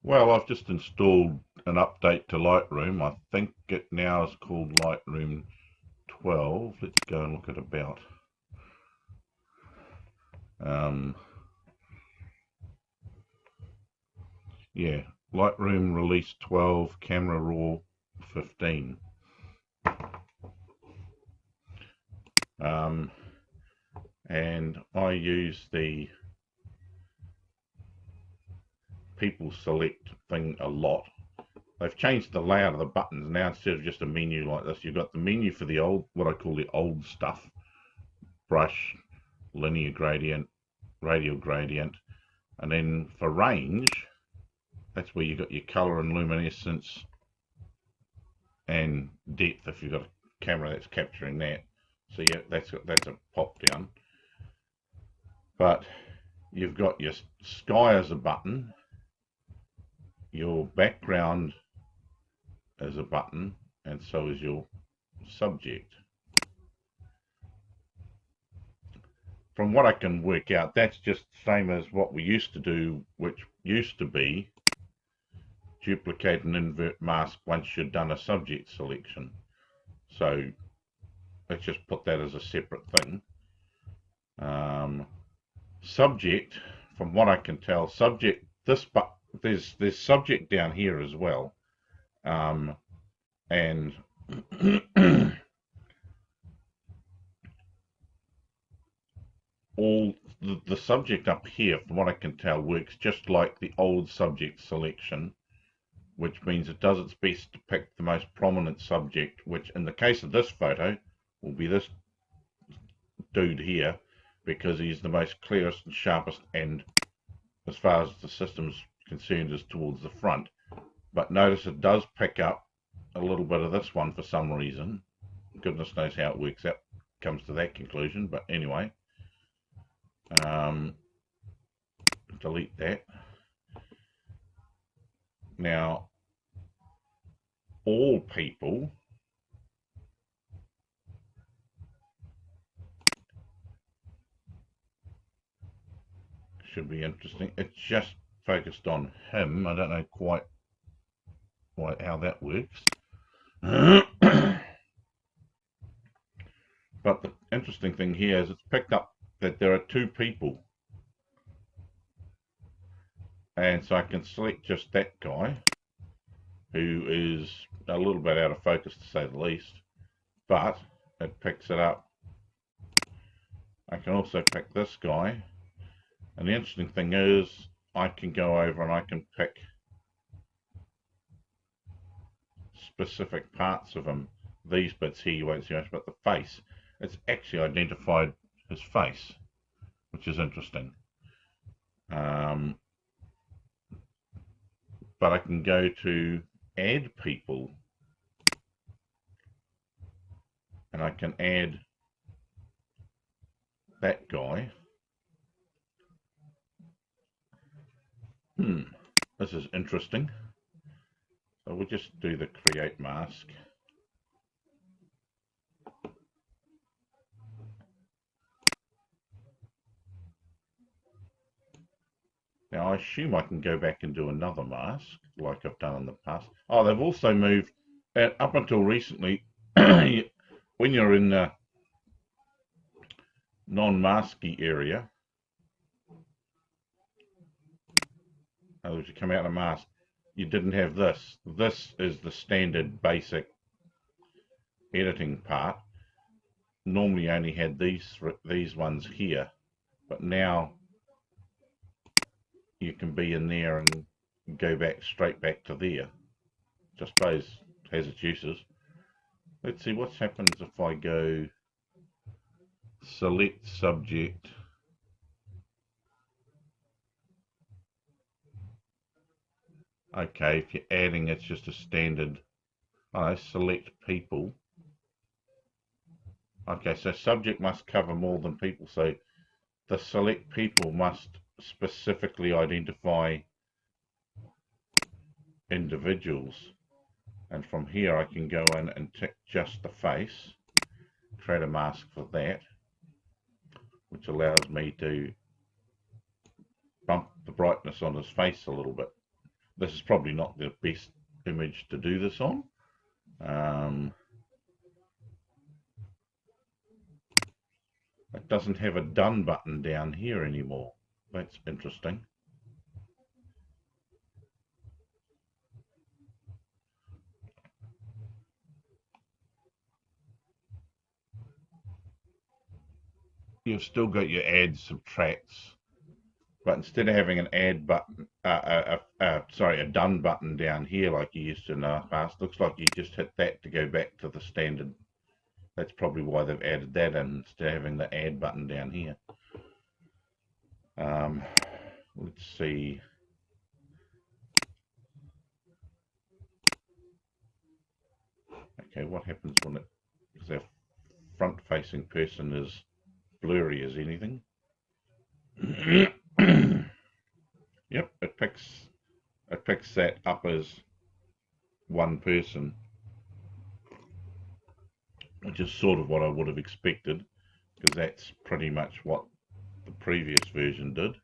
Well, I've just installed an update to Lightroom. I think it now is called Lightroom 12. Let's go and look at about. Um, yeah, Lightroom release 12, Camera Raw 15. Um, and I use the people select thing a lot. They've changed the layout of the buttons now. Instead of just a menu like this, you've got the menu for the old, what I call the old stuff: brush, linear gradient, radial gradient, and then for range, that's where you got your color and luminescence and depth if you've got a camera that's capturing that. So yeah, that's a pop down. But you've got your sky as a button, your background as a button, and so is your subject. From what I can work out, that's just the same as what we used to do, which used to be duplicate and invert mask once you'd done a subject selection. So let's just put that as a separate thing. Subject, from what I can tell, subject, but there's subject down here as well. And all the subject up here, from what I can tell, works just like the old subject selection, which means it does its best to pick the most prominent subject, which in the case of this photo will be this dude here, because he's the most clearest and sharpest, and as far as the system's concerned, is towards the front. But notice it does pick up a little bit of this one for some reason. Goodness knows how it works out, comes to that conclusion. But anyway, delete that. Now, all people should be interesting. It's just focused on him. I don't know quite how that works. But the interesting thing here is it's picked up that there are two people. And so I can select just that guy, who is a little bit out of focus to say the least, but it picks it up. I can also pick this guy, and the interesting thing is I can go over and I can pick specific parts of him. These bits here you won't see much, but the face, it's actually identified his face, which is interesting. But I can go to add people, and I can add that guy. This is interesting. So we'll just do the create mask. Now I assume I can go back and do another mask like I've done in the past. Oh, they've also moved, up until recently, when you're in the non-masky area, in other words, you come out of mask, you didn't have this. This is the standard basic editing part. Normally only had these ones here, but now you can be in there and go back straight back to there. I suppose it has its uses. Let's see what happens if I go select subject. Okay, if you're adding, it's just a standard. Oh, select people. Okay, so subject must cover more than people. So the select people must specifically identify individuals. And from here I can go in and tick just the face, create a mask for that, which allows me to bump the brightness on his face a little bit. This is probably not the best image to do this on. It doesn't have a done button down here anymore. That's interesting. You've still got your add subtracts, but instead of having an add button, sorry, a done button down here like you used to in the past, looks like you just hit that to go back to the standard. That's probably why they've added that in instead of having the add button down here. Let's see. Okay, what happens when it, because our front-facing person is blurry as anything. Yep, it picks that up as one person, which is sort of what I would have expected, because that's pretty much what the previous version did.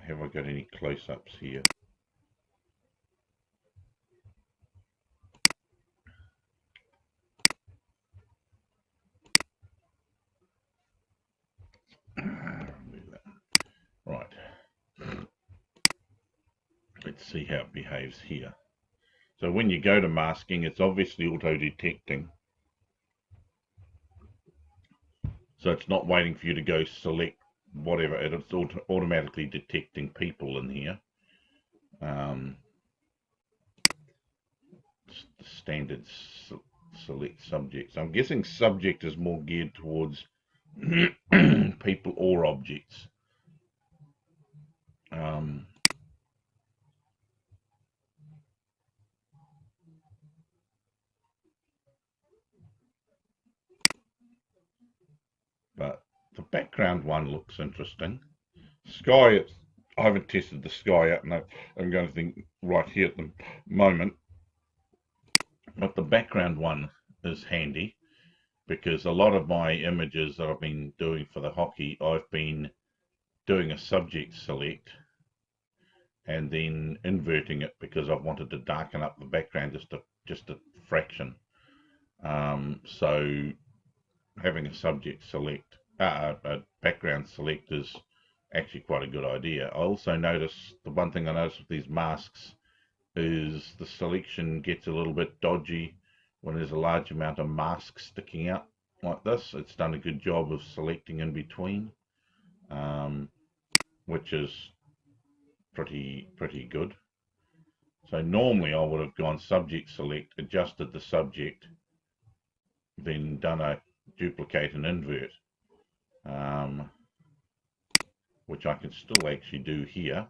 Have I got any close-ups here? Right. Let's see how it behaves here. So when you go to masking, it's obviously auto-detecting. So it's not waiting for you to go select whatever. It's automatically detecting people in here. Standard select subjects. I'm guessing subject is more geared towards people or objects. But the background one looks interesting. Sky, I haven't tested the sky out, and I'm going to think right here at the moment. But the background one is handy because a lot of my images that I've been doing for the hockey, I've been doing a subject select and then inverting it because I've wanted to darken up the background just a fraction. So having a subject select, a background select is actually quite a good idea. I also notice, the one thing I notice with these masks is the selection gets a little bit dodgy when there's a large amount of masks sticking out like this. It's done a good job of selecting in between, which is pretty good. So normally I would have gone subject select, adjusted the subject, then done a duplicate and invert, which I can still actually do here,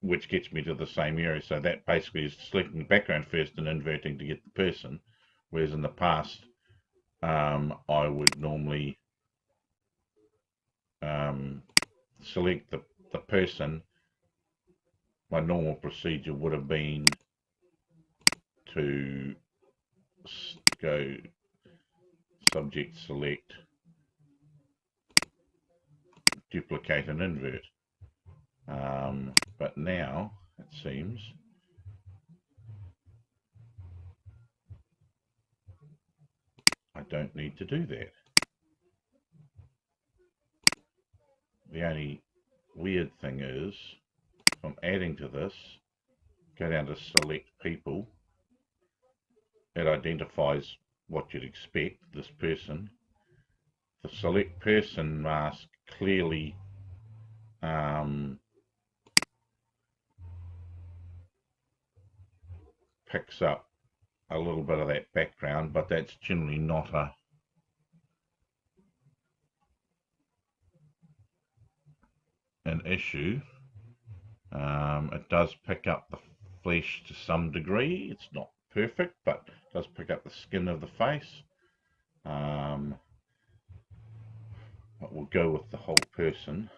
which gets me to the same area. So that basically is selecting the background first and inverting to get the person, whereas in the past I would normally select the person. My normal procedure would have been to go subject select, duplicate and invert. But now it seems I don't need to do that. The only weird thing is, if I'm adding to this, go down to select people, it identifies what you'd expect, this person. The select person mask clearly picks up a little bit of that background, but that's generally not an issue. It does pick up the flesh to some degree. It's not perfect, but it does pick up the skin of the face. But we'll go with the whole person.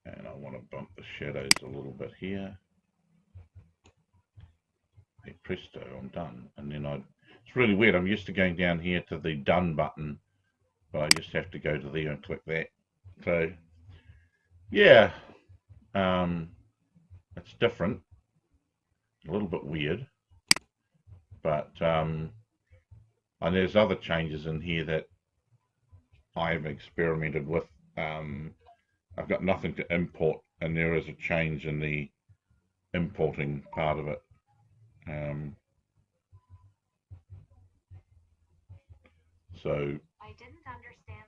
And I want to bump the shadows a little bit here. They presto, I'm done. And then it's really weird, I'm used to going down here to the done button, but I just have to go to there and click that. So yeah, it's different, a little bit weird, but and there's other changes in here that I've experimented with. I've got nothing to import, and there is a change in the importing part of it. So I didn't understand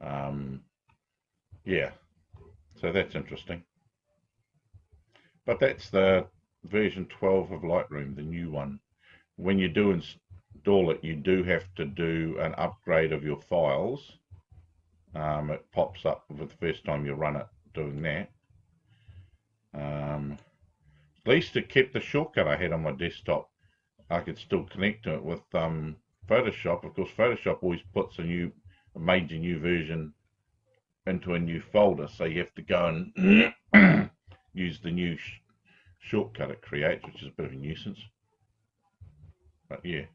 that. Yeah, so that's interesting. But that's the version 12 of Lightroom, the new one. When you do install it, you do have to do an upgrade of your files. It pops up with the first time you run it doing that. At least it kept the shortcut I had on my desktop. I could still connect to it with Photoshop. Of course, Photoshop always puts a major new version into a new folder, so you have to go and use the new shortcut it creates, which is a bit of a nuisance. But yeah.